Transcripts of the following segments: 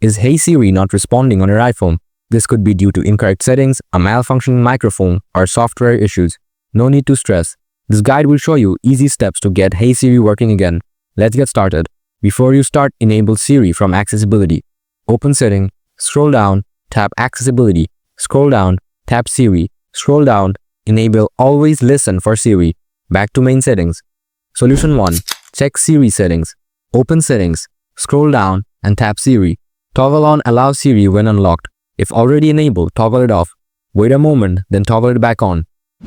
Is Hey Siri not responding on your iPhone? This could be due to incorrect settings, a malfunctioning microphone, or software issues. No need to stress. This guide will show you easy steps to get Hey Siri working again. Let's get started. Before you start, enable Siri from Accessibility. Open Setting, scroll down, tap Accessibility, scroll down, tap Siri, scroll down, enable Always Listen for Siri. Back to Main Settings. Solution 1. Check Siri Settings. Open Settings, scroll down, and tap Siri. Toggle on Allow Siri when unlocked. If already enabled, toggle it off. Wait a moment, then toggle it back on.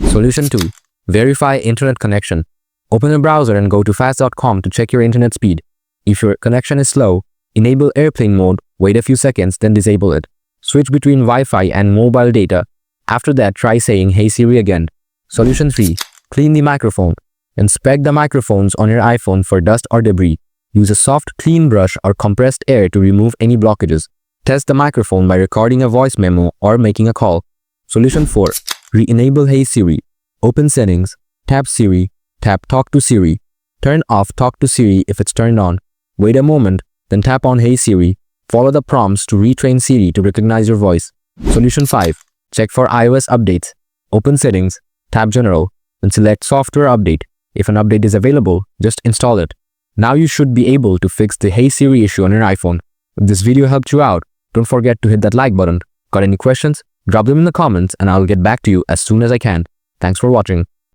Solution 2. Verify internet connection. Open a browser and go to fast.com to check your internet speed. If your connection is slow, enable airplane mode, wait a few seconds, then disable it. Switch between Wi-Fi and mobile data. After that, try saying Hey Siri again. Solution 3. Clean the microphone. Inspect the microphones on your iPhone for dust or debris. Use a soft, clean brush or compressed air to remove any blockages. Test the microphone by recording a voice memo or making a call. Solution 4. Re-enable Hey Siri. Open Settings, tap Siri, tap Talk to Siri. Turn off Talk to Siri if it's turned on. Wait a moment, then tap on Hey Siri. Follow the prompts to retrain Siri to recognize your voice. Solution 5. Check for iOS updates. Open Settings, tap General, then select Software Update. If an update is available, just install it. Now you should be able to fix the Hey Siri issue on your iPhone. If this video helped you out, don't forget to hit that like button. Got any questions? Drop them in the comments and I'll get back to you as soon as I can. Thanks for watching.